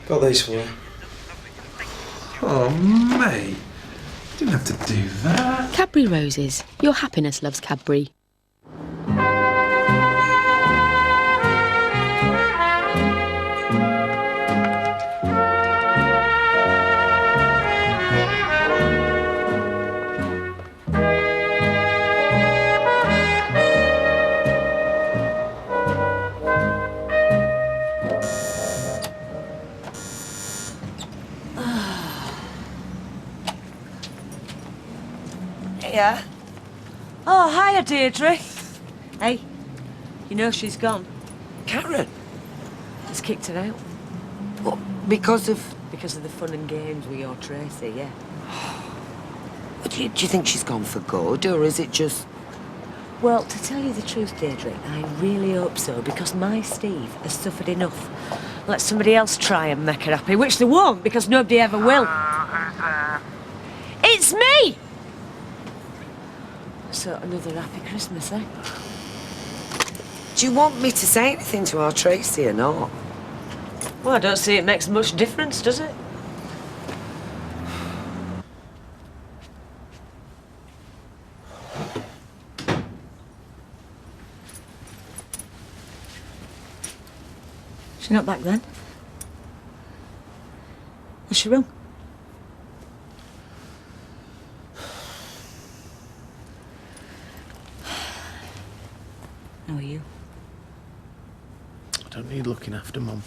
Got these for you. Oh, mate. You didn't have to do that. Cadbury Roses. Your happiness loves Cadbury. Yeah. Oh, hiya, Deirdre. Hey, you know she's gone. Karen? He's kicked her out. What, because of... Because of the fun and games with your Tracy, yeah. Do you think she's gone for good, or is it just... Well, to tell you the truth, Deirdre, I really hope so, because my Steve has suffered enough. Let somebody else try and make her happy, which they won't, because nobody ever will. It's me! So, another happy Christmas, eh? Do you want me to say anything to our Tracy or not? Well, I don't see it makes much difference, does it? She's not back then? What's she wrong? How are you? I don't need looking after Mum.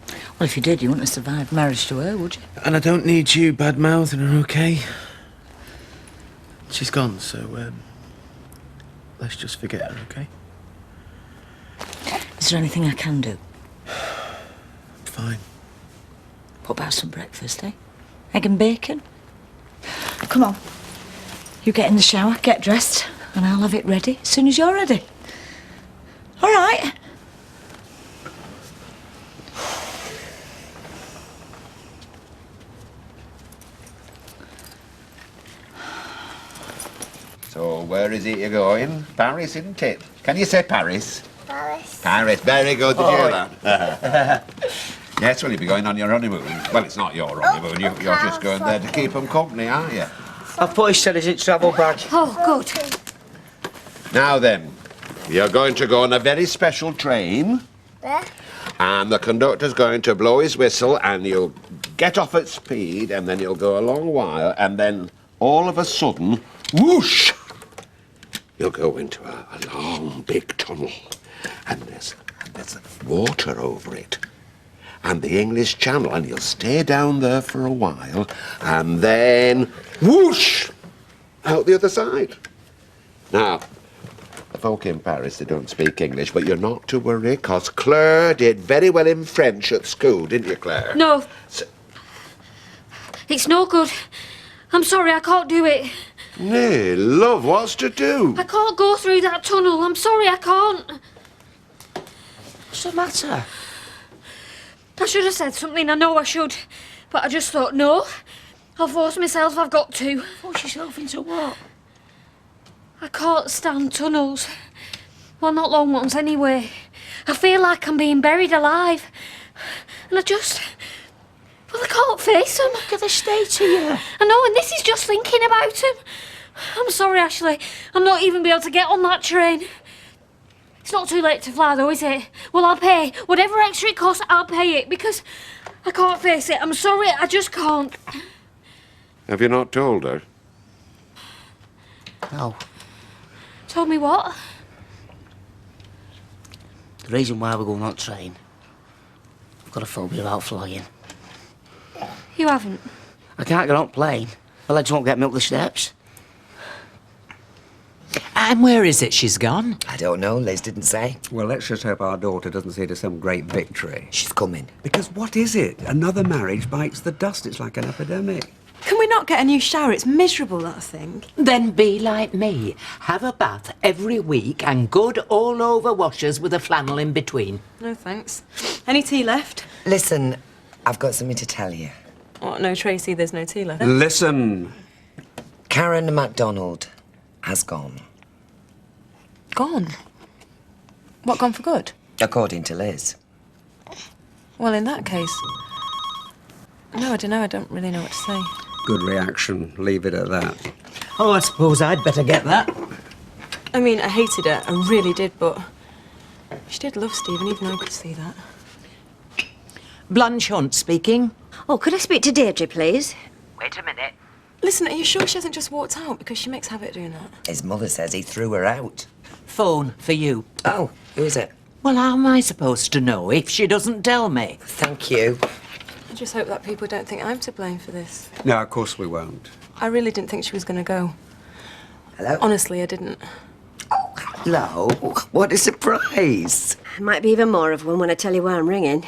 Well, if you did, you wouldn't have survived marriage to her, would you? And I don't need you bad-mouthing her, okay? She's gone, so, let's just forget her, okay? Is there anything I can do? Fine. What about some breakfast, eh? Egg and bacon? Come on. You get in the shower, get dressed, and I'll have it ready as soon as you're ready. All right. So, where is it you're going? Paris, isn't it? Can you say Paris? Paris. Paris, very good. Did you hear that? Yes, well, you'll be going on your honeymoon. Well, it's not your honeymoon. You're just going there to keep them company, aren't you? I've put his intelligent travel bag. Oh, good. Now then, you're going to go on a very special train. There. And the conductor's going to blow his whistle, and you'll get off at speed, and then you'll go a long while, and then all of a sudden, whoosh! You'll go into a long, big tunnel, and there's water over it, and the English Channel, and you'll stay down there for a while, and then whoosh! Out the other side. Now, the folk in Paris, they don't speak English, but you're not to worry, because Claire did very well in French at school, didn't you, Claire? No. So, It's no good. I'm sorry, I can't do it. nay, love, what's to do? I can't go through that tunnel. I'm sorry, I can't. What's the matter? I should have said something. I know I should. But I just thought, no. I'll force myself. I've got to. Force yourself into what? I can't stand tunnels. Well, not long ones anyway. I feel like I'm being buried alive. And I just... Well, I can't face them. Look at the state of you. I know, and this is just thinking about them. I'm sorry, Ashley. I'm not even be able to get on that train. It's not too late to fly, though, is it? Well, I'll pay. Whatever extra it costs, I'll pay it, because I can't face it. I'm sorry, I just can't. Have you not told her? No. Told me what? The reason why we're going on train, I've got a phobia about flying. You haven't? I can't get on plane. My legs won't get me up the steps. And where is it she's gone? I don't know, Liz didn't say. Well, let's just hope our daughter doesn't see it as some great victory. She's coming. Because what is it? Another marriage bites the dust. It's like an epidemic. Can we not get a new shower? It's miserable, that thing. Then be like me. Have a bath every week and good all-over washers with a flannel in between. No, thanks. Any tea left? Listen, I've got something to tell you. What, no Tracy, there's no tea left? Listen. Karen MacDonald has gone. Gone? What, gone for good? According to Liz. Well, in that case, No, I don't know. I don't really know what to say. Good reaction. Leave it at that. Oh, I suppose I'd better get that. I mean, I hated her. I really did, but she did love Stephen, even I could see that. Blanche Hunt speaking. Oh, could I speak to Deirdre, please? Wait a minute. Listen, are you sure she hasn't just walked out? Because she makes habit doing that. His mother says he threw her out. Phone for you. Oh, who is it? Well, how am I supposed to know if she doesn't tell me? Thank you. I just hope that people don't think I'm to blame for this. No, of course we won't. I really didn't think she was going to go. Hello? Honestly, I didn't. Oh, hello. What a surprise. Might be even more of one when I tell you why I'm ringing.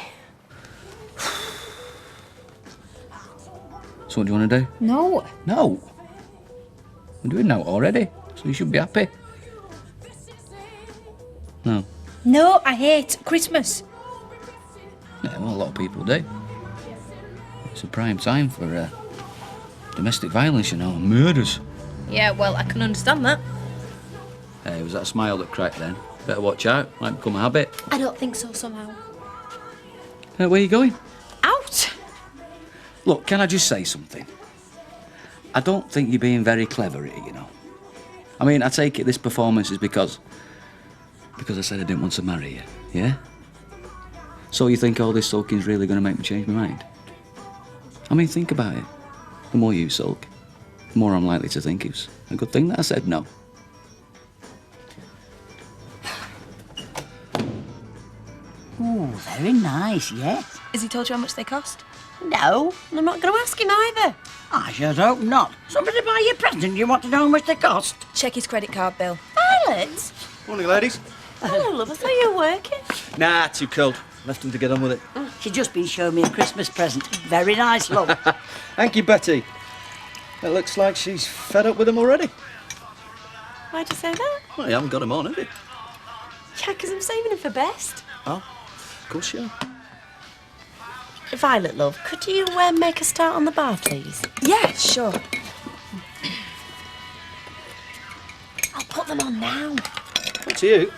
So what do you want to do? No. No. We're doing that already, so you should be happy. No. No, I hate Christmas. Yeah, well, a lot of people do. It's a prime time for domestic violence, you know, and murders. Yeah, well, I can understand that. Hey, was that a smile that cracked then? Better watch out, might become a habit. I don't think so somehow. Where are you going? Out! Look, can I just say something? I don't think you're being very clever here, you know. I mean, I take it this performance is because I said I didn't want to marry you, yeah? So you think all this sulking's really going to make me change my mind? I mean, think about it. The more you sulk, the more I'm likely to think it's a good thing that I said no. Ooh, very nice, yes. Has he told you how much they cost? No, I'm not going to ask him either. I should hope not. Somebody buy you a present, you want to know how much they cost? Check his credit card bill. Violet? Morning, ladies. Hello, love. I thought you were working. Nah, too cold. Left them to get on with it. She's just been showing me a Christmas present. Very nice, love. Thank you, Betty. It looks like she's fed up with them already. Why'd you say that? Well, you haven't got them on, have you? Yeah, because I'm saving him for best. Oh, of course you are. Violet, love, could you make a start on the bar, please? Yeah, sure. I'll put them on now. Up to you.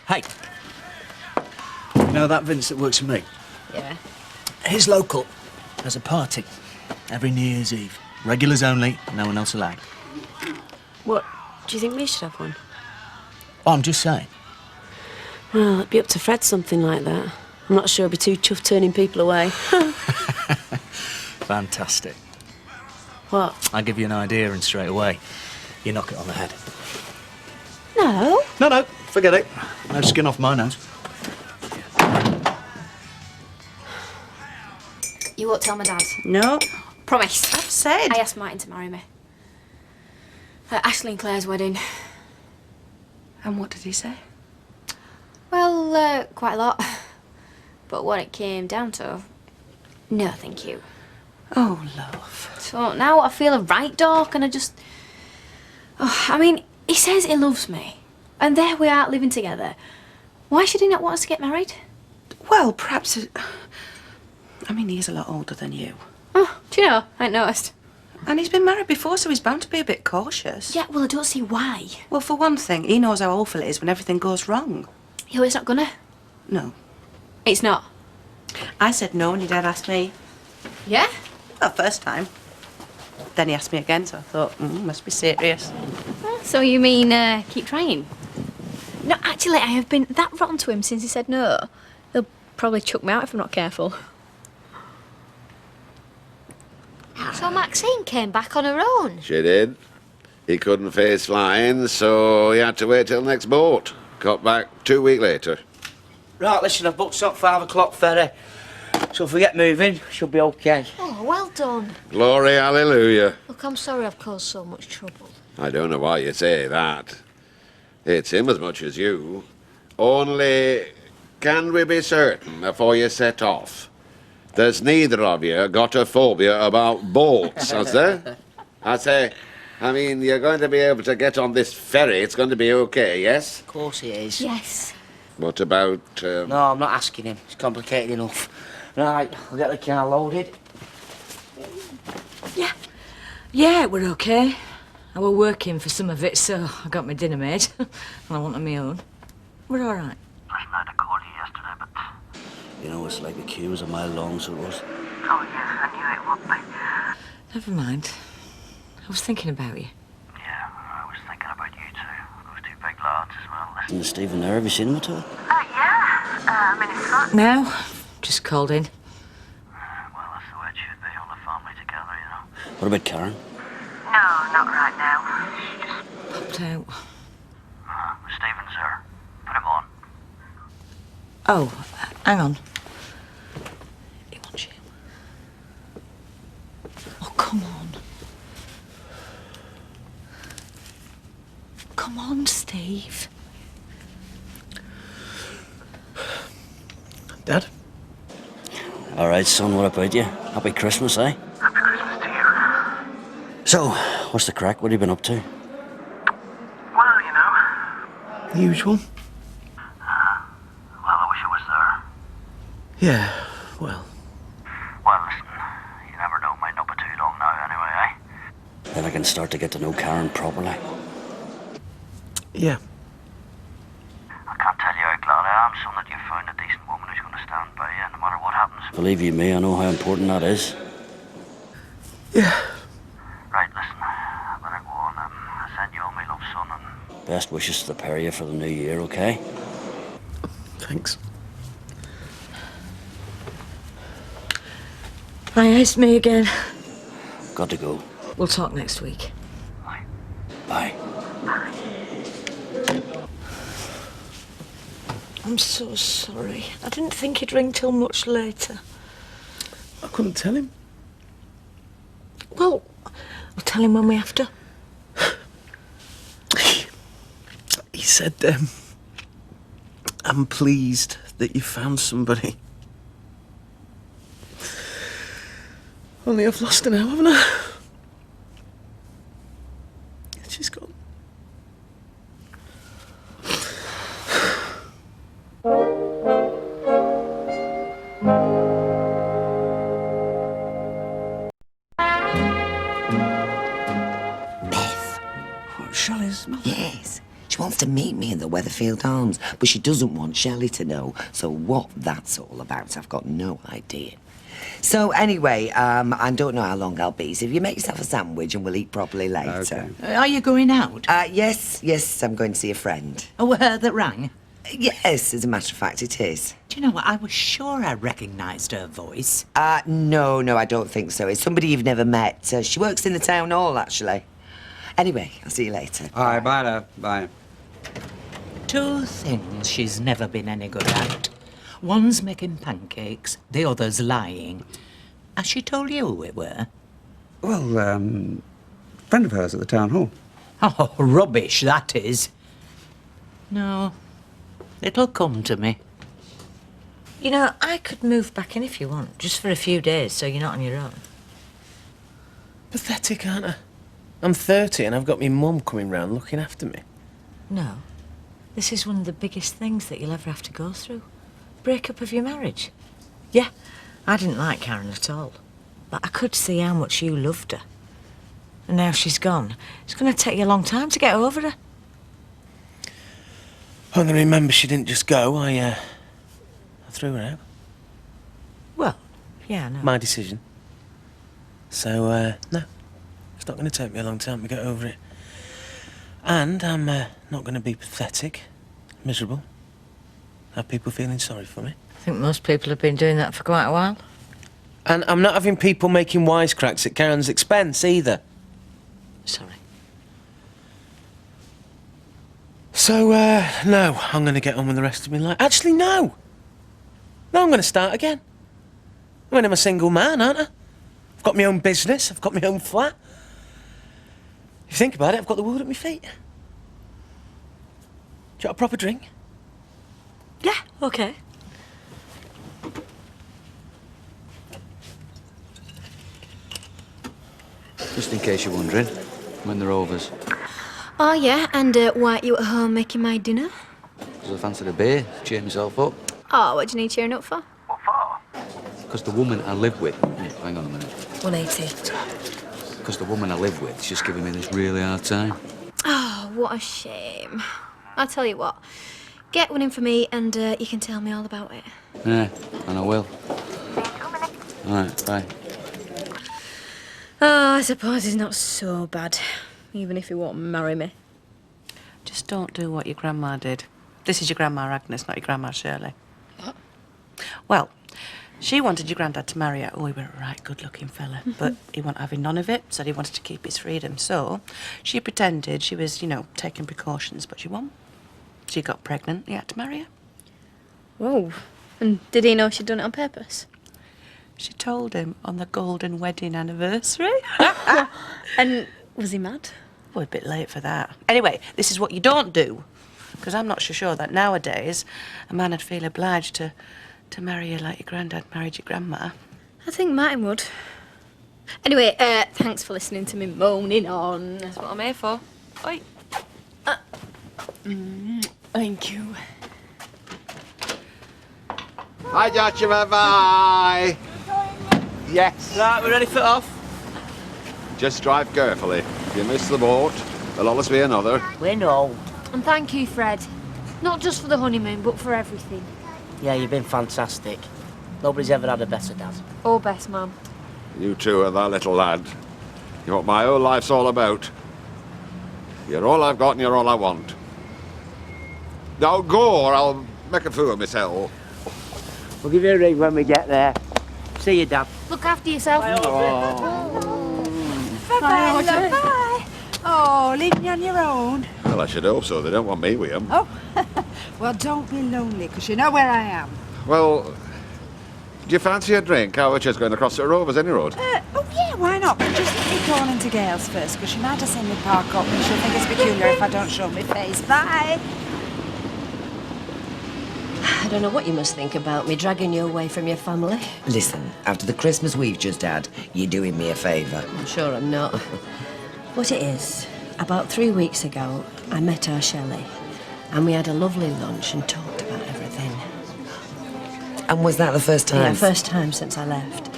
Hey. You know that Vince that works for me? Yeah. His local has a party every New Year's Eve. Regulars only, no one else allowed. What, do you think we should have one? Oh, I'm just saying. Well, it'd be up to Fred, something like that. I'm not sure he'd be too chuffed turning people away. Fantastic. What? I give you an idea and straight away, you knock it on the head. No. No, forget it. No skin off my nose. You won't tell my dad. No. Promise. I've said. I asked Martin to marry me. At Ashley and Claire's wedding. And what did he say? Well, quite a lot. But what it came down to, no thank you. Oh, love. So now I feel a right dark and I just... Oh, I mean, he says he loves me. And there we are living together. Why should he not want us to get married? Well, perhaps... I mean, he is a lot older than you. Oh, do you know? I ain't noticed. And he's been married before, so he's bound to be a bit cautious. Yeah, well, I don't see why. Well, for one thing, he knows how awful it is when everything goes wrong. Yo, it's not gonna. No. It's not. I said no when your dad asked me. Yeah? Well, first time. Then he asked me again, so I thought, must be serious. So you mean, keep trying? No, actually, I have been that rotten to him since he said no. He'll probably chuck me out if I'm not careful. So Maxine came back on her own? She did. He couldn't face flying, so he had to wait till next boat. Got back 2 weeks later. Right, listen, I've booked some 5 o'clock ferry. So if we get moving, she'll be okay. Oh, well done. Glory, hallelujah. Look, I'm sorry I've caused so much trouble. I don't know why you say that. It's him as much as you. Only, can we be certain before you set off? There's neither of you got a phobia about boats, has there? I mean, you're going to be able to get on this ferry. It's going to be okay, yes? Of course it is. Yes. What about... No, I'm not asking him. It's complicated enough. Right, I'll get the car loaded. Yeah, we're okay. I were working for some of it, so I got my dinner made. And I wanted my own. We're all right. Listen, I had a call you yesterday, but You know, it's like a queue was a mile long, so it was. Oh, yeah, I knew it would be. Never mind. I was thinking about you. Yeah, I was thinking about you too. Those two big lads as well. Isn't Stephen there? Have you seen him at all? Yeah. I'm in his flat. No, just called in. Well, that's the way it should be, all the family together, you know. What about Karen? No, not right now. She just popped out. Stephen's there. Put him on. Oh, hang on. He wants you. Oh, come on. Come on, Steve. Dad? All right, son, what about you? Happy Christmas, eh? Happy Christmas to you. So, what's the crack? What have you been up to? Well, you know. The usual? Well, I wish I was there. Yeah, well. Well, listen, you never know, might not be too long now anyway, eh? Then I can start to get to know Karen properly. Yeah. I can't tell you how glad I am, son, that you've found a decent woman who's going to stand by you no matter what happens. Believe you me, I know how important that is. Yeah. Right, listen, I better go on. I send you all my love, son, and... Best wishes to the pair of you for the new year, okay? Thanks. Hi, it's me again. Got to go. We'll talk next week. Bye. I'm so sorry. I didn't think he'd ring till much later. I couldn't tell him. Well, I'll tell him when we have to. He said, I'm pleased that you found somebody. Only I've lost her now, haven't I? She's gone. Shelley's mother? Yes. She wants to meet me in the Weatherfield Arms, but she doesn't want Shelley to know. So what that's all about, I've got no idea. So anyway, I don't know how long I'll be, so if you make yourself a sandwich and we'll eat properly later. Okay. Are you going out? Yes, I'm going to see a friend. Oh, her that rang? Yes, as a matter of fact, it is. Do you know what? I was sure I recognised her voice. No, I don't think so. It's somebody you've never met. She works in the town hall, actually. Anyway, I'll see you later. All right, bye, love. Bye. Two things she's never been any good at. One's making pancakes, the other's lying. Has she told you who it were? Well, friend of hers at the town hall. Oh, rubbish, that is. No, it'll come to me. You know, I could move back in if you want, just for a few days, so you're not on your own. Pathetic, aren't I? I'm 30 and I've got my mum coming round looking after me. No. This is one of the biggest things that you'll ever have to go through. Breakup of your marriage. Yeah, I didn't like Karen at all. But I could see how much you loved her. And now she's gone. It's going to take you a long time to get over her. Only remember she didn't just go, I threw her out. Well, yeah, I know. My decision. So, no. It's not going to take me a long time to get over it. And I'm not going to be pathetic, miserable, have people feeling sorry for me. I think most people have been doing that for quite a while. And I'm not having people making wisecracks at Karen's expense either. Sorry. So, no, I'm going to get on with the rest of my life. Actually, no. No, I'm going to start again. I mean, I'm a single man, aren't I? I've got my own business, I've got my own flat. If you think about it, I've got the world at my feet. Do you want a proper drink? Yeah, okay. Just in case you're wondering, when they're overs. Oh, yeah, and why aren't you at home making my dinner? Because I fancied a beer, cheer myself up. Oh, what do you need cheering up for? Because the woman I live with... Hang on a minute. 180. Because the woman I live with is just giving me this really hard time. Oh, what a shame. I'll tell you what. Get one in for me and you can tell me all about it. Yeah, and I will. All right, bye. Oh, I suppose he's not so bad, even if he won't marry me. Just don't do what your grandma did. This is your grandma Agnes, not your grandma Shirley. What? Well, she wanted your granddad to marry her. Oh, he were a right good-looking fella, but he wasn't having none of it, said he wanted to keep his freedom. So she pretended she was, you know, taking precautions, but she wasn't. She got pregnant, he had to marry her. Whoa. And did he know she'd done it on purpose? She told him on the golden wedding anniversary. And was he mad? Well, a bit late for that. Anyway, this is what you don't do. Because I'm not so sure that nowadays a man would feel obliged to marry you like your granddad married your grandma. I think Martin would. Anyway, thanks for listening to me moaning on. That's what I'm here for. Oi. Thank you. Hi, Joshua, bye. Yes. Right, we're ready for off. Just drive carefully. If you miss the boat, there'll always be another. We know. And thank you, Fred. Not just for the honeymoon, but for everything. Yeah, you've been fantastic. Nobody's ever had a better dad. Or best man. You two are that little lad. You're what my whole life's all about. You're all I've got and you're all I want. Now go or I'll make a fool of myself. We'll give you a ring when we get there. See you, Dad. Look after yourself. Bye-bye, love, bye. Oh, leaving you on your own? Well, I should hope so. They don't want me with them. Oh, well, don't be lonely, because you know where I am. Well, do you fancy a drink? I was just going across the Rovers any road. Oh, yeah, why not? But just let me go on into Gail's first, because she might have seen me park up, and she'll think it's peculiar if I don't show my face. Bye. I don't know what you must think about me dragging you away from your family. Listen, after the Christmas we've just had, you're doing me a favour. I'm sure I'm not. What it is, about 3 weeks ago, I met our Shelley, and we had a lovely lunch and talked about everything. And was that the first time? Yeah, first time since I left.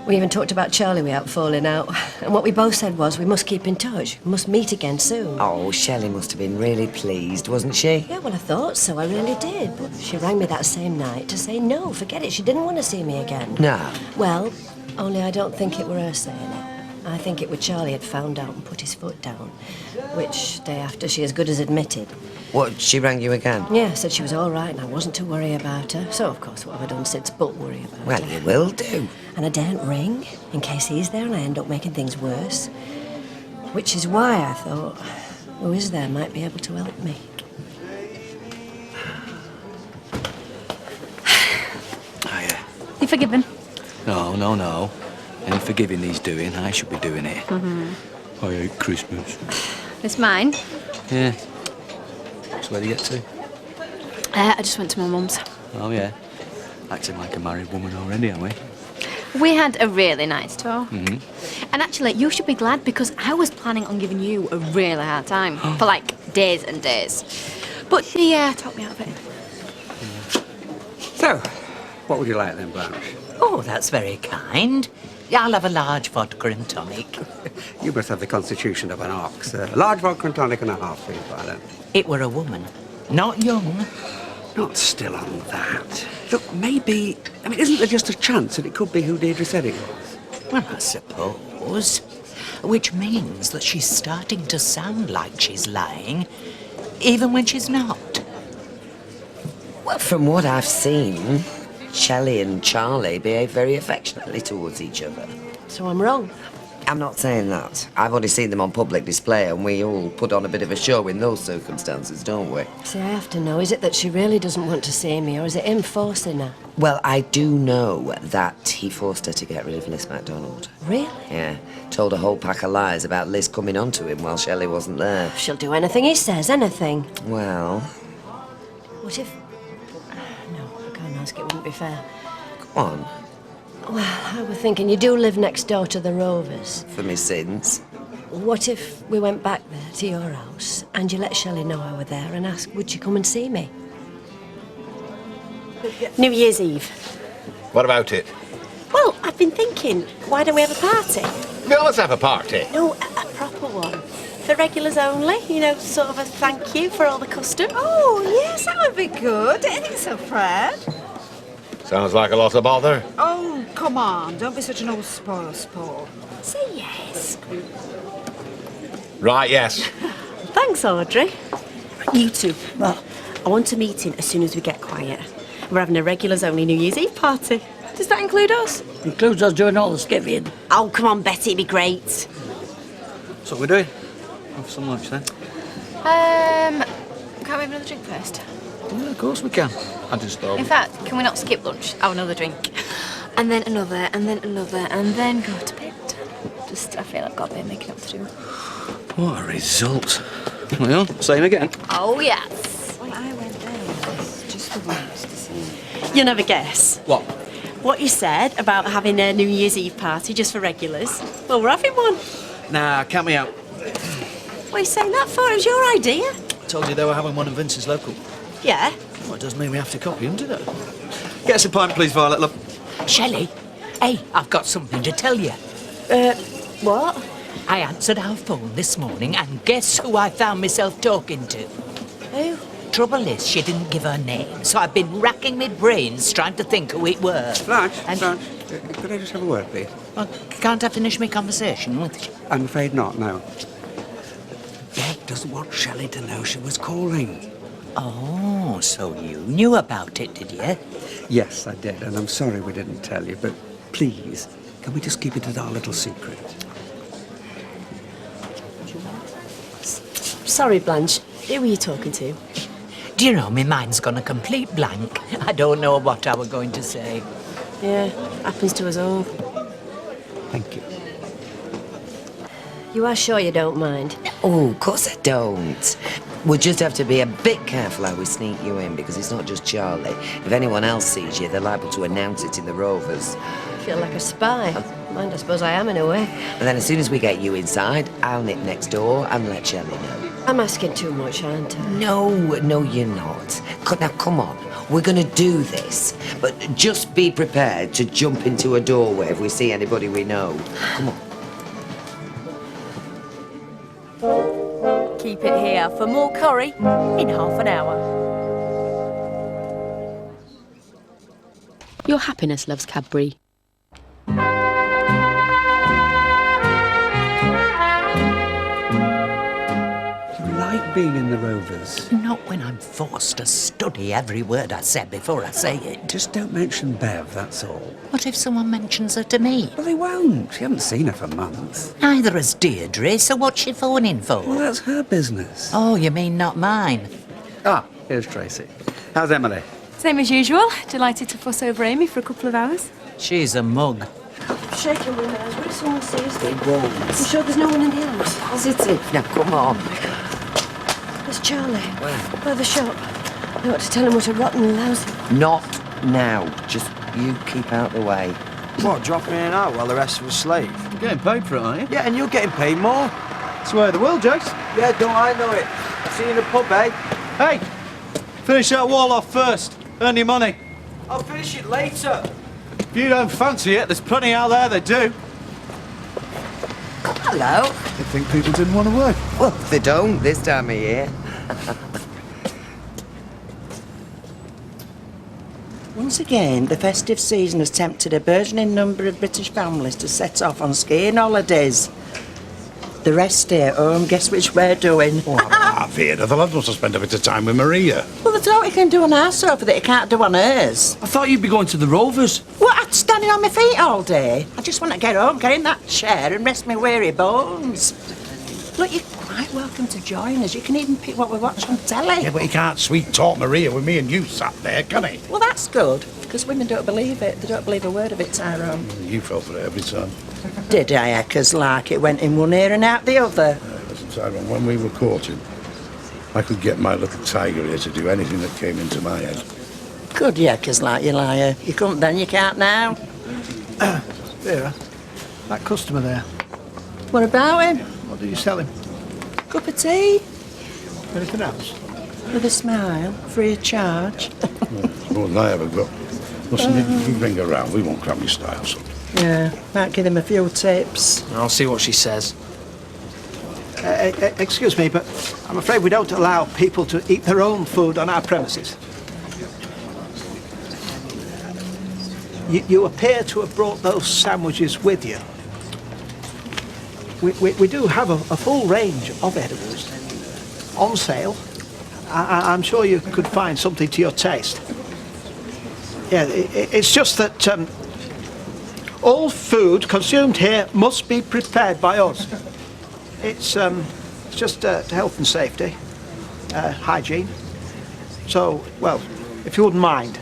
We even talked about Charlie without falling out. And what we both said was we must keep in touch. We must meet again soon. Oh, Shelley must have been really pleased, wasn't she? Yeah, well, I thought so. I really did. But she rang me that same night to say no, forget it. She didn't want to see me again. No. Well, only I don't think it were her saying it. I think it were Charlie had found out and put his foot down, which day after she as good as admitted. What, she rang you again? Yeah, said she was all right and I wasn't to worry about her. So, of course, what have I done since but worry about her? Well, you will do. And I daren't ring, in case he's there and I end up making things worse. Which is why I thought, who is there might be able to help me. Hiya. You forgiven? No. Any forgiving he's doing, I should be doing it. Mm-hmm. I hate Christmas. It's mine. Yeah. So where'd you get to? I just went to my mum's. Oh, yeah. Acting like a married woman already, aren't we? We had a really nice tour. Mm-hmm. And actually, you should be glad because I was planning on giving you a really hard time for like days and days. But she talked me out of it. So, what would you like then, Blanche? Oh, that's very kind. I'll have a large vodka and tonic. You must have the constitution of an ox. A large vodka and tonic and a half, please, Violet. It were a woman, not young. Not still on that. Look, maybe... I mean, isn't there just a chance that it could be who Deirdre said it was? Well, I suppose. Which means that she's starting to sound like she's lying, even when she's not. Well, from what I've seen, Shelley and Charlie behave very affectionately towards each other. So I'm wrong. I'm not saying that. I've only seen them on public display and we all put on a bit of a show in those circumstances, don't we? See, I have to know, is it that she really doesn't want to see me or is it him forcing her? Well, I do know that he forced her to get rid of Liz MacDonald. Really? Yeah. Told a whole pack of lies about Liz coming onto him while Shelley wasn't there. She'll do anything he says, anything. Well... What if... No, I can't ask, it wouldn't be fair. Go on. Well, I was thinking you do live next door to the Rovers. For me sins. What if we went back there to your house and you let Shelley know I were there and asked would she come and see me? New Year's Eve. What about it? Well, I've been thinking, why don't we have a party? Yeah, let's have a party. No, a proper one. For regulars only, you know, sort of a thank you for all the custom. Oh, yes, that would be good. I think so, Fred. Sounds like a lot of bother. Oh, come on. Don't be such an old spoil sport. Say yes. Right, yes. Thanks, Audrey. You two. Well, I want a meeting as soon as we get quiet. We're having a regulars only New Year's Eve party. Does that include us? Includes us doing all the skivvying. Oh, come on, Betty, it'd be great. That's what we're doing. Have some lunch then. Can't we have another drink first? Yeah, of course we can. I just thought. In fact, can we not skip lunch? Have another drink. And then another, and then another, and then go to bed. I feel I've got a bit of making up to do. What a result. Well, same again. Oh, yes. Well, I went there just for once to see. You'll never guess. What? What you said about having a New Year's Eve party just for regulars. Well, we're having one. Nah, count me out. What are you saying that for? It was your idea. I told you they were having one in Vince's local. Yeah. Well, it does mean we have to copy him, doesn't it? Get us a pint, please, Violet, love. Shelley, hey, I've got something to tell you. What? I answered our phone this morning, and guess who I found myself talking to? Who? Trouble is, she didn't give her name, so I've been racking my brains trying to think who it were. Blanche, could I just have a word, please? Well, can't I finish my conversation with you? I'm afraid not, no. Dad doesn't want Shelley to know she was calling. Oh, so you knew about it, did you? Yes, I did, and I'm sorry we didn't tell you, but please, can we just keep it our little secret? Sorry, Blanche. Who were you talking to? Do you know, my mind's gone a complete blank. I don't know what I were going to say. Yeah, happens to us all. Thank you. You are sure you don't mind? Oh, of course I don't. We'll just have to be a bit careful how we sneak you in, because it's not just Charlie. If anyone else sees you, they're liable to announce it in the Rovers. I feel like a spy. Mind, I suppose I am in a way. And then as soon as we get you inside, I'll nip next door and let Shelley know. I'm asking too much, aren't I? No, you're not. Now, come on. We're going to do this. But just be prepared to jump into a doorway if we see anybody we know. Come on. Keep it here for more curry in half an hour. Your happiness loves Cadbury. Being in the Rovers. Not when I'm forced to study every word I said before I say it. Just don't mention Bev, that's all. What if someone mentions her to me? Well, they won't. You haven't seen her for months. Neither has Deirdre, so what's she phoning for? Well, that's her business. Oh, you mean not mine? Ah, here's Tracy. How's Emily? Same as usual. Delighted to fuss over Amy for a couple of hours. She's a mug. Shaking my nerves. What if someone sees They them? won't. You sure there's no one in the house? Positive. Now, come on. There's Charlie. Where? By the shop. I ought to tell him what a rotten, lousy... Not now. Just you keep out the way. What, dropping in and out while the rest of us slave? You're getting paid for it, aren't you? Yeah, and you're getting paid more. It's the way of the world, Jace. Yeah, don't I know it? See you in the pub, eh? Hey! Finish that wall off first. Earn your money. I'll finish it later. If you don't fancy it, there's plenty out there that do. Hello. They think people didn't want to work. Well, they don't this time of year. Once again, the festive season has tempted a burgeoning number of British families to set off on skiing holidays. The rest stay at home. Guess which we're doing? I've heard the lad wants to spend a bit of time with Maria. Well, there's what he can do on our sofa that he can't do on hers. I thought you'd be going to the Rovers. What, I'm standing on my feet all day? I just want to get home, get in that chair and rest my weary bones. Look, you're quite welcome to join us. You can even pick what we watch on telly. Yeah, but he can't sweet talk Maria with me and you sat there, can he? Well, that's good, because women don't believe it. They don't believe a word of it, Tyrone. You fell for it every time. Did I, Eckers, like it went in one ear and out the other? Listen, Tyrone, when we were courting, I could get my little tiger here to do anything that came into my head. Good, Eckers, like you liar. You couldn't then, you can't now. Vera, that customer there, What about him? what did you sell him? Cup of tea? Anything else? With a smile, free of charge. More than I ever got. Listen, you bring her round, we won't cram your style, son. Yeah, might give him a few tips. I'll see what she says. Excuse me, but I'm afraid we don't allow people to eat their own food on our premises. You appear to have brought those sandwiches with you. We do have a full range of edibles on sale. I'm sure you could find something to your taste. Yeah, it's just that all food consumed here must be prepared by us. It's just health and safety, hygiene. So, well, if you wouldn't mind,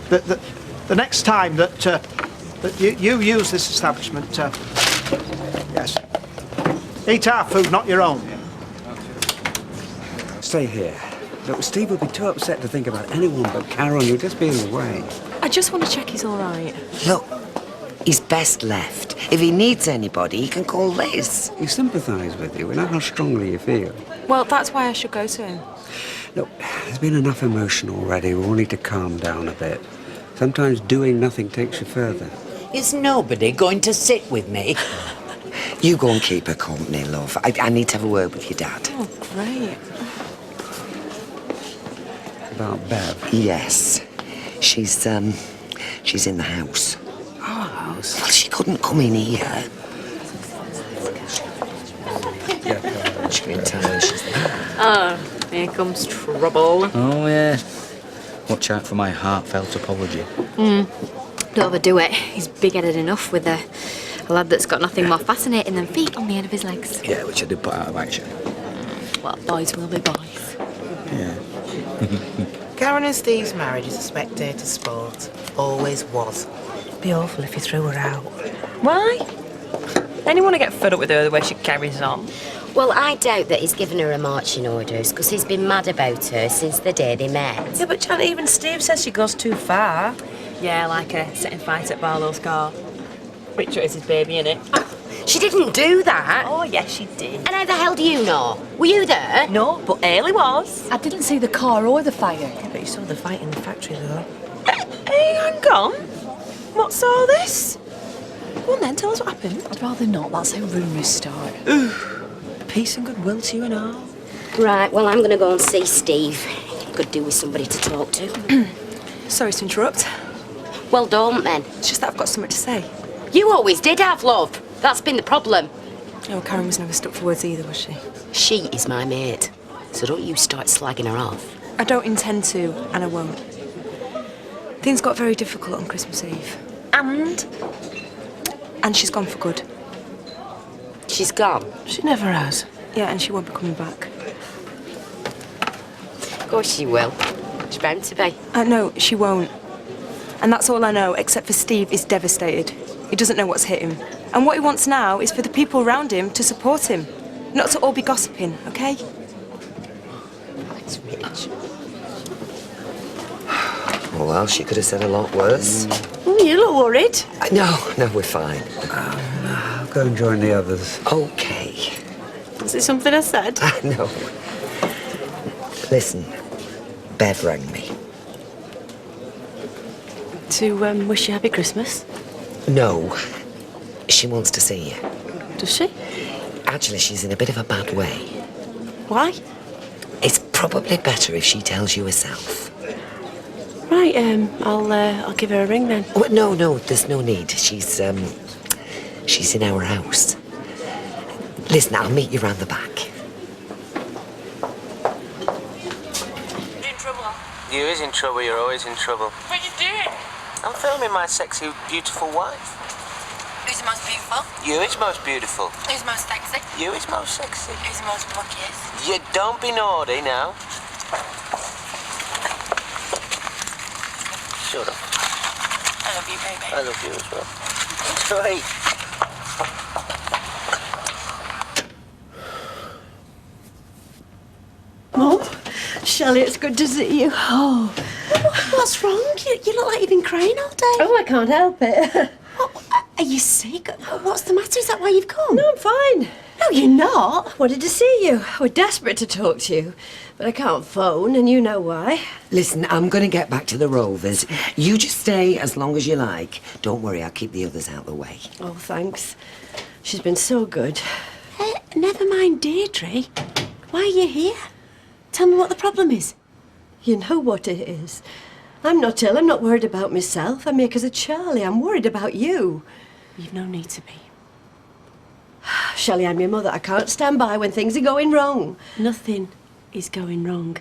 the next time that you use this establishment, yes, eat our food, not your own. Stay here. Look, Steve would be too upset to think about anyone but Carol, and you'll just be in the way. I just want to check he's all right. Look, he's best left. If he needs anybody, he can call Liz. We sympathise with you. We know how strongly you feel. Well, that's why I should go to him. Look, there's been enough emotion already. We all need to calm down a bit. Sometimes doing nothing takes you further. Is nobody going to sit with me? You go and keep her company, love. I need to have a word with your dad. Oh, great. About Bev? Yes. She's in the house. Our house? Well, she couldn't come in here. She's been tired. Oh, here comes trouble. Oh, yeah. Watch out for my heartfelt apology. Don't overdo it. He's big-headed enough with a lad that's got nothing more fascinating than feet on the end of his legs. Yeah, which I did put out of action. Well, boys will be boys. Yeah. Karen and Steve's marriage is a spectator sport. Always was. Be awful if you threw her out. Why? Anyone to get fed up with her the way she carries on? Well, I doubt that he's given her a marching orders, because he's been mad about her since the day they met. Yeah, but Janet, even Steve says she goes too far. Yeah, like setting fire at Barlow's car. Which is his baby, innit? She didn't do that. Oh, yes, she did. And how the hell do you know? Were you there? No, but Ailey was. I didn't see the car or the fire. Yeah, but you saw the fight in the factory, though. Hey, hang on. What's all this? Go on then, tell us what happened. I'd rather not. That's how rumours start. Peace and goodwill to you and all. Right, well, I'm going to go and see Steve. Could do with somebody to talk to. Sorry to interrupt. Well, don't then. It's just that I've got something to say. You always did have love. That's been the problem. Oh, Karen was never stuck for words either, was she? She is my mate. So don't you start slagging her off. I don't intend to, and I won't. Things got very difficult on Christmas Eve. And she's gone for good. She's gone? She never has. Yeah, and she won't be coming back. Of course she will. She's bound to be. No, she won't. And that's all I know, except for Steve is devastated. He doesn't know what's hit him. And what he wants now is for the people around him to support him. Not to all be gossiping, okay? That's rich. Oh, well, she could have said a lot worse. Oh, you look worried. No, we're fine. I'll go and join the others. Okay. Is it something I said? No. Listen, Bev rang me. To wish you happy Christmas. No, she wants to see you. Does she? Actually, she's in a bit of a bad way. Why? It's probably better if she tells you herself. Right, I'll give her a ring then. Oh, no, there's no need. She's in our house. Listen, I'll meet you round the back. In trouble? You is in trouble, you're always in trouble. What you doing? I'm filming my sexy, beautiful wife. Who's the most beautiful? You is most beautiful. Who's most sexy? You is most sexy. Who's the most luckiest? You don't be naughty now. Shut up. I love you, baby. I love you as well. That's right. Mum, Shelley, it's good to see you. Oh. What's wrong? You look like you've been crying all day. Oh, I can't help it. Are you sick? What's the matter? Is that why you've come? No, I'm fine. No, you're not. I wanted to see you. We're desperate to talk to you, but I can't phone, and you know why. Listen, I'm going to get back to the Rovers. You just stay as long as you like. Don't worry, I'll keep the others out of the way. Oh, thanks. She's been so good. Never mind Deirdre. Why are you here? Tell me what the problem is. You know what it is. I'm not ill. I'm not worried about myself. I'm here because of Charlie. I'm worried about you. You've no need to be. Shelley, I'm your mother. I can't stand by when things are going wrong. Nothing is going wrong.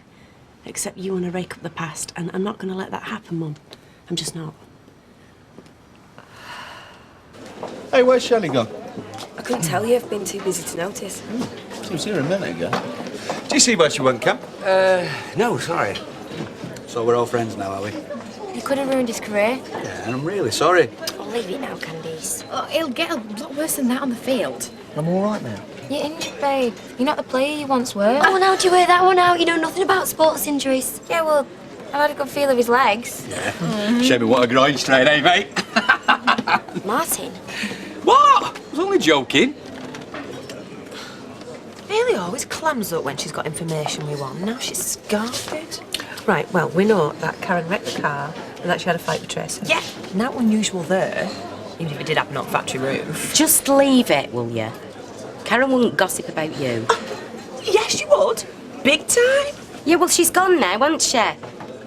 Except you want to rake up the past, and I'm not going to let that happen, Mum. I'm just not. Hey, where's Shelley gone? I couldn't tell you. I've been too busy to notice. She was here a minute ago. Do you see why she won't come? No, sorry. So we're all friends now, are we? You could have ruined his career. Yeah, and I'm really sorry. Oh, leave it now, Candice. Oh, he'll get a lot worse than that on the field. I'm all right now. You're injured, babe. You're not the player you once were. Oh, now do you wear that one out? You know nothing about sports injuries. Yeah, well, I've had a good feel of his legs. Yeah. Show me what a groin strain, eh, mate? Martin. What? I was only joking. Really always clams up when she's got information we want. Now she's scarfed. Right, well, we know that Karen wrecked the car and that she had a fight with Tracy. Yeah. Not unusual there, even if it did happen on factory roof. Just leave it, will you? Karen wouldn't gossip about you. Yes, she would. Big time. Yeah, well, she's gone now, hasn't she?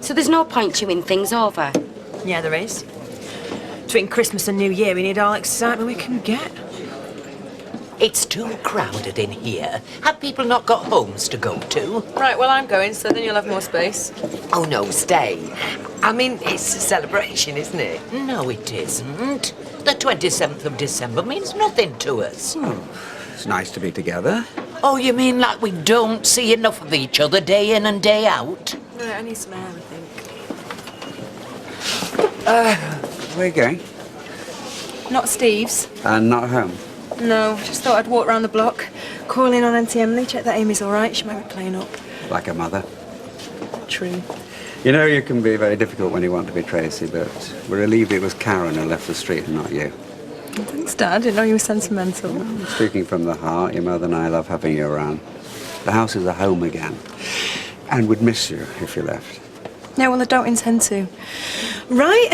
So there's no point chewing things over. Yeah, there is. Between Christmas and New Year, we need all excitement we can get. It's too crowded in here. Have people not got homes to go to? Right, well, I'm going, so then you'll have more space. Oh, no, stay. I mean, it's a celebration, isn't it? No, it isn't. The 27th of December means nothing to us. It's nice to be together. Oh, you mean like we don't see enough of each other day in and day out? Right, I need some air, I think. Where are you going? Not Steve's. And not home. No, just thought I'd walk round the block, call in on Auntie Emily, check that Amy's all right. She might be playing up. Like a mother. True. You know, you can be very difficult when you want to be Tracy, but we're relieved it was Karen who left the street and not you. Thanks, Dad. I didn't know you were sentimental. Speaking from the heart, your mother and I love having you around. The house is a home again, and would miss you if you left. Yeah, well, I don't intend to. Right.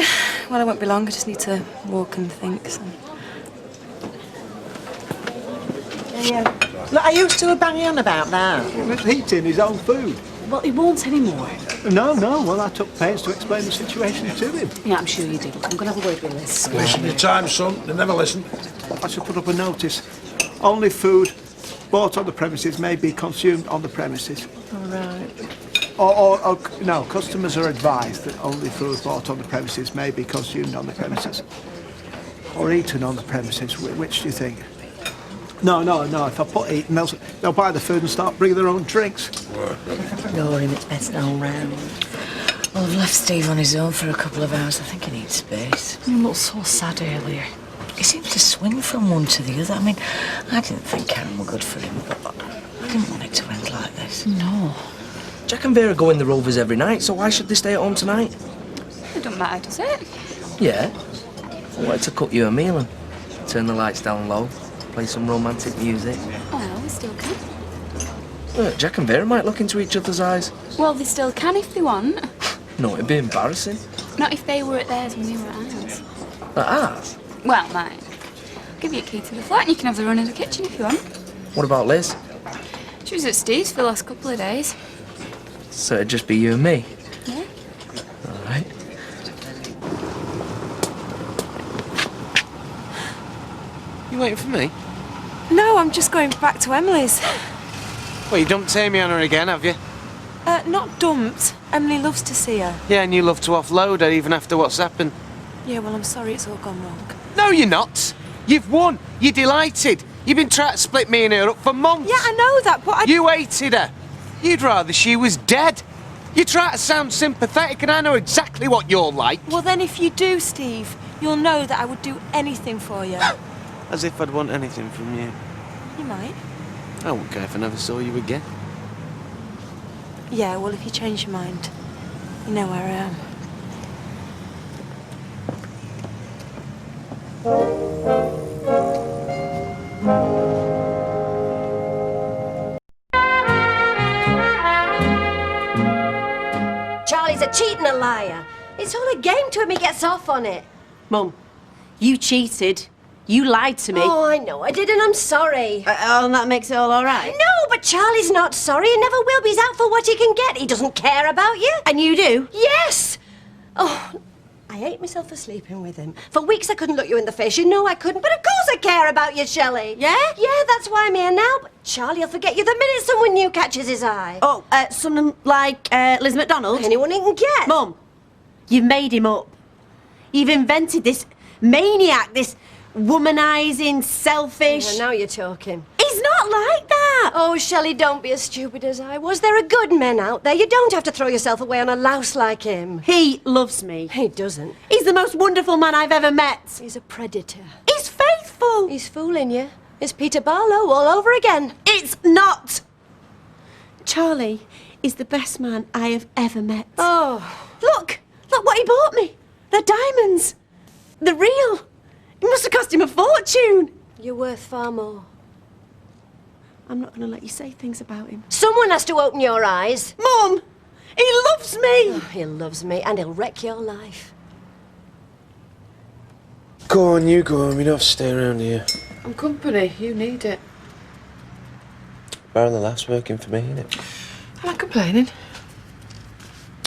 Well, I won't be long. I just need to walk and think. So. Yeah. Look, I used to bang on about that. He's eating his own food. Well, he won't anymore. No, well, I took pains to explain the situation to him. Yeah, I'm sure you did. I'm going to have a word with Liz. Wasting your time, son. They never listen. I should put up a notice. Only food bought on the premises may be consumed on the premises. All right. Or no, customers are advised that only food bought on the premises may be consumed on the premises. Or eaten on the premises. Which do you think? No. If I put eaten, they'll buy the food and start bringing their own drinks. Ignore him, it's best all round. Well, I've left Steve on his own for a couple of hours. I think he needs space. You looked so sad earlier. He seemed to swing from one to the other. I mean, I didn't think Karen were good for him, but I didn't want it to end like this. No. Jack and Vera go in the Rovers every night, so why should they stay at home tonight? It don't matter, does it? Yeah. I wanted to cook you a meal and turn the lights down low, play some romantic music. Well, we still can. Look, Jack and Vera might look into each other's eyes. Well, they still can if they want. No, it'd be embarrassing. Not if they were at theirs and we were at ours. At ours? Well, mine. I'll give you a key to the flat and you can have the run of the kitchen if you want. What about Liz? She was at Steve's for the last couple of days. So it'd just be you and me? Yeah. All right. You waiting for me? No, I'm just going back to Emily's. Well, you dumped Amy on her again, have you? Not dumped. Emily loves to see her. Yeah, and you love to offload her even after what's happened. Yeah, well, I'm sorry it's all gone wrong. No, you're not. You've won. You're delighted. You've been trying to split me and her up for months. Yeah, I know that, but You hated her. You'd rather she was dead. You try to sound sympathetic, and I know exactly what you're like. Well, then if you do, Steve, you'll know that I would do anything for you. As if I'd want anything from you. You might. I wouldn't care if I never saw you again. Yeah, well, if you change your mind, you know where I am. Charlie's a cheat and a liar. It's all a game to him. He gets off on it. Mum, you cheated. You lied to me. Oh, I know I did, and I'm sorry. And that makes it all right? No, but Charlie's not sorry. He never will be. He's out for what he can get. He doesn't care about you. And you do? Yes. Oh, I hate myself for sleeping with him. For weeks I couldn't look you in the face. You know I couldn't. But of course I care about you, Shelley. Yeah? Yeah, that's why I'm here now. But Charlie'll forget you the minute someone new catches his eye. Oh, someone like Liz McDonald? Anyone he can get. Mum, you've made him up. You've invented this maniac, this womanising, selfish... Yeah, now you're talking. He's not like that! Oh, Shelley, don't be as stupid as I was. There are good men out there. You don't have to throw yourself away on a louse like him. He loves me. He doesn't. He's the most wonderful man I've ever met. He's a predator. He's faithful. He's fooling you. It's Peter Barlow all over again. It's not. Charlie is the best man I have ever met. Oh. Look what he bought me. They're diamonds. They're real. It must have cost him a fortune. You're worth far more. I'm not going to let you say things about him. Someone has to open your eyes. Mum, he loves me. Oh, he loves me, and he'll wreck your life. Go on, you go home. You don't have to stay around here. I'm company. You need it. Better than the last working for me, innit? Am I complaining?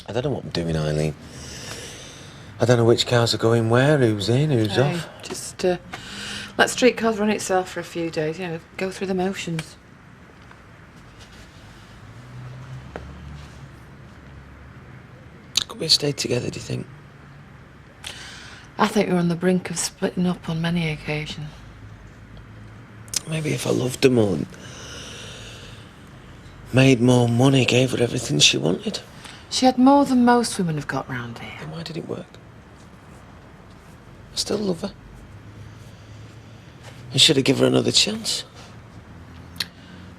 I don't know what I'm doing, Eileen. I don't know which cars are going where, who's in, who's off. Just let streetcars run itself for a few days, you know, go through the motions. Could we have stayed together, do you think? I think we're on the brink of splitting up on many occasions. Maybe if I loved her more, made more money, gave her everything she wanted. She had more than most women have got round here. Then why did it work? I still love her. I should have given her another chance.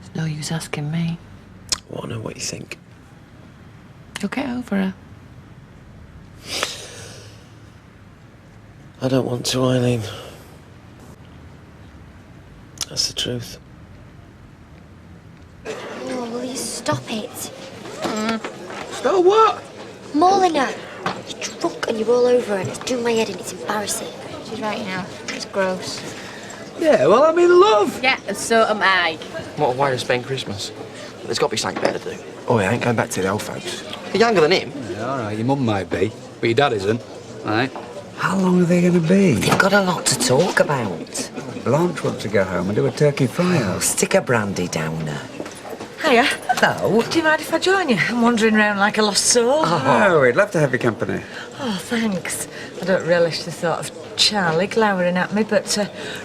It's no use asking me. I want to know what you think. You'll get over her. I don't want to, Eileen. That's the truth. Oh, will you stop it? Stop what? Mauling her. You're drunk and you're all over her and it's doing my head and it's embarrassing. She's right, you know. It's gross. Yeah, well, I'm in love. Yeah, and so am I. What a way to spend Christmas. There's got to be something better to do. Oh, I ain't going back to the old folks. You're younger than him. Yeah, all right, your mum might be, but your dad isn't. All right? How long are they going to be? They've got a lot to talk about. Blanche wants to go home and do a turkey fry-out. Stick a brandy down her. Hiya. Hello. Do you mind if I join you? I'm wandering around like a lost soul. Oh, we'd love to have your company. Oh, thanks. I don't relish the thought of Charlie glowering at me, but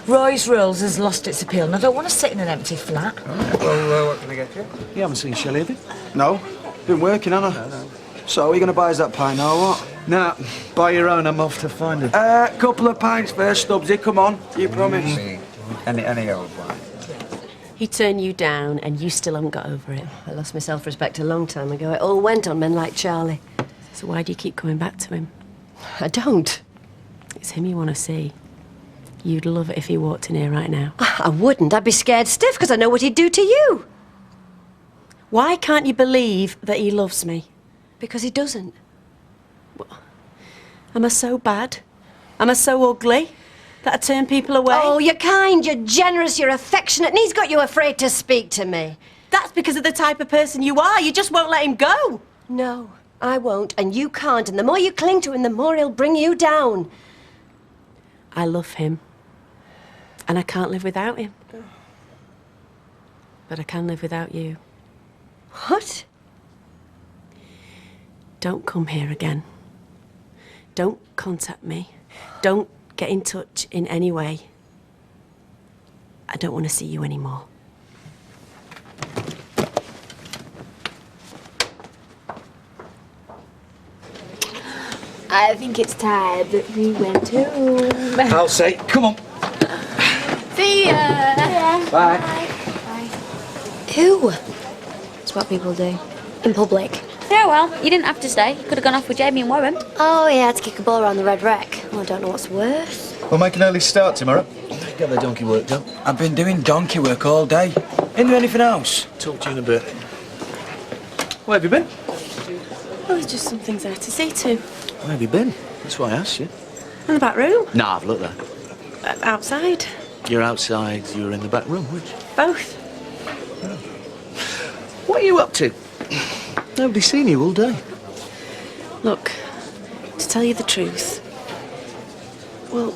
Roy's Rolls has lost its appeal and I don't want to sit in an empty flat. All right, well, what can I get you? You haven't seen Shelley, have you? No. Been working, haven't I? No. So, are you going to buy us that pint or what? Nah, buy your own. I'm off to find him. Couple of pints first, Stubbsy. Come on. You promise? Any old wine. He turned you down and you still haven't got over it. I lost my self-respect a long time ago. It all went on men like Charlie. So why do you keep coming back to him? I don't. It's him you want to see. You'd love it if he walked in here right now. I wouldn't. I'd be scared stiff because I know what he'd do to you. Why can't you believe that he loves me? Because he doesn't. Am I so bad? Am I so ugly that I turn people away? Oh, you're kind, you're generous, you're affectionate, and he's got you afraid to speak to me. That's because of the type of person you are. You just won't let him go. No, I won't, and you can't. And the more you cling to him, the more he'll bring you down. I love him. And I can't live without him. But I can live without you. What? Don't come here again. Don't contact me. Don't get in touch in any way. I don't want to see you anymore. I think it's time that we went home. I'll say, come on. See ya. Bye. Bye. Who? It's what people do. In public. Yeah, well, you didn't have to stay. You could have gone off with Jamie and Warren. Oh, yeah, to kick a ball around the red wreck. Oh, I don't know what's worse. We'll make an early start tomorrow. Get the donkey work done. I've been doing donkey work all day. Ain't there anything else? Talk to you in a bit. Where have you been? Oh, there's just some things I had to see to. Where have you been? That's why I asked you. In the back room. Nah, I've looked there. outside. You're outside, you're in the back room, which? Both. What are you up to? Nobody's seen you all day. Look, to tell you the truth, well,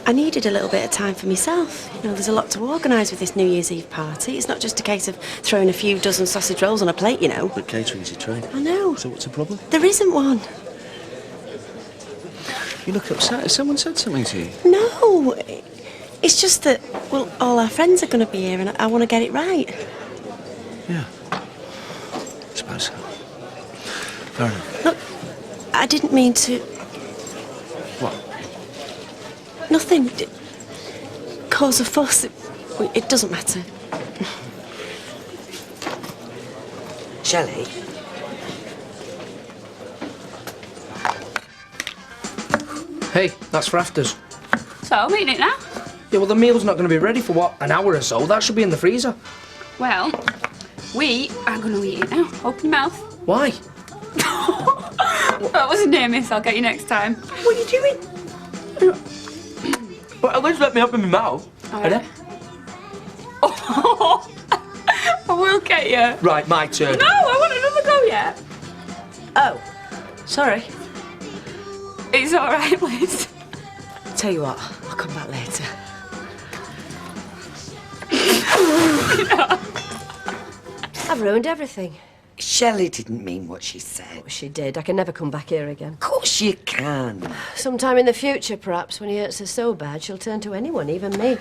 I needed a little bit of time for myself. You know, there's a lot to organise with this New Year's Eve party. It's not just a case of throwing a few dozen sausage rolls on a plate, you know. But catering's your trade. I know. So what's the problem? There isn't one. You look upset. Has someone said something to you? No. It's just that, well, all our friends are going to be here and I want to get it right. Yeah. I suppose so. Fair enough. Look, I didn't mean to... What? Nothing. Cause a fuss. It doesn't matter. Shelley? Hey, that's for afters. So, I'm eating it now. Yeah, well, the meal's not going to be ready for, what, an hour or so? That should be in the freezer. Well, we are going to eat it now. Open your mouth. Why? That wasn't near miss. I'll get you next time. What are you doing? Well, at least let me open my mouth. All right. I will get you. Right, my turn. No, I want another go yet. Oh, sorry. It's all right, Liz. Tell you what, I'll come back later. I've ruined everything. Shelley didn't mean what she said. Well, she did. I can never come back here again. Of course you can. Sometime in the future, perhaps, when he hurts her so bad, she'll turn to anyone, even me.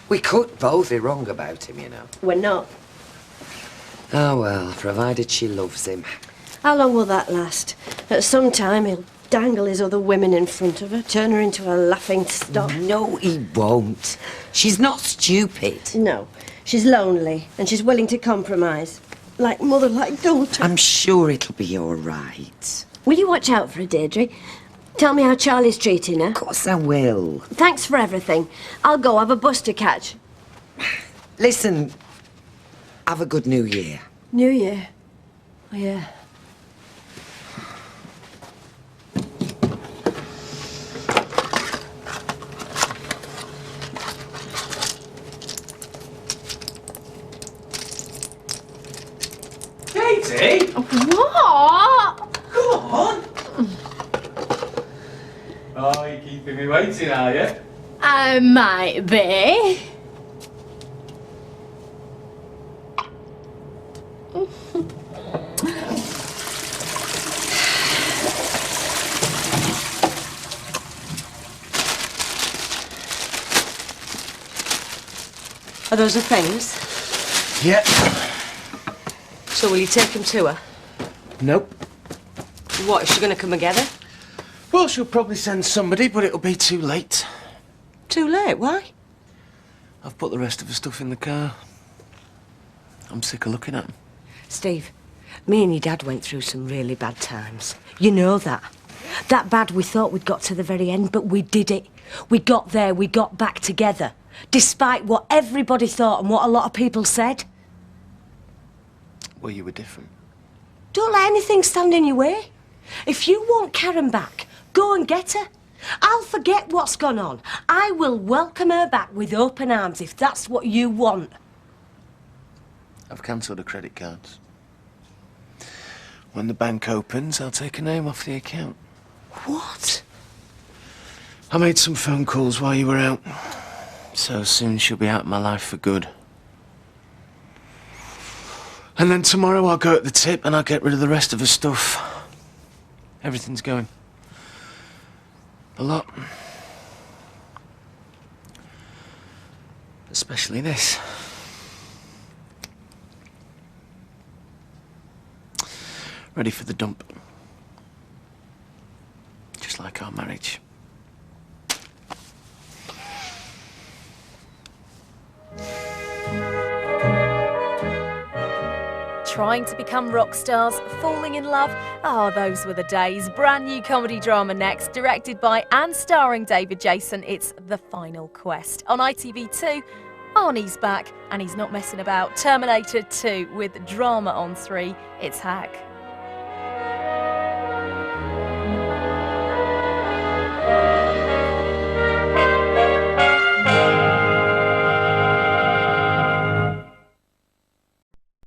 We could both be wrong about him, you know. We're not. Oh, well, provided she loves him. How long will that last? At some time, he'll dangle his other women in front of her, turn her into a laughing stock. No, he won't. She's not stupid. No, she's lonely, and she's willing to compromise. Like mother, like daughter. I'm sure it'll be all right. Will you watch out for her, Deirdre? Tell me how Charlie's treating her. Of course I will. Thanks for everything. I'll go have a bus to catch. Listen, have a good New Year. New Year? Oh, yeah. Katie! What? Come on! Oh, you're keeping me waiting, are you? I might be. Are those the things? Yeah. So will you take them to her? Nope. What, is she going to come and get her? Well, she'll probably send somebody, but it'll be too late. Too late? Why? I've put the rest of the stuff in the car. I'm sick of looking at them. Steve, me and your dad went through some really bad times. You know that. That bad we thought we'd got to the very end, but we did it. We got there, we got back together. Despite what everybody thought and what a lot of people said. Well, you were different. Don't let anything stand in your way. If you want Karen back, go and get her. I'll forget what's gone on. I will welcome her back with open arms if that's what you want. I've cancelled the credit cards. When the bank opens, I'll take a name off the account. What? I made some phone calls while you were out. So soon she'll be out of my life for good. And then tomorrow I'll go at the tip and I'll get rid of the rest of her stuff. Everything's going. A lot. Especially this. Ready for the dump. Just like our marriage. Trying to become rock stars, falling in love. Oh, those were the days. Brand new comedy drama next, directed by and starring David Jason. It's The Final Quest. On ITV2, Arnie's back and he's not messing about. Terminator 2 with drama on 3. It's Hack.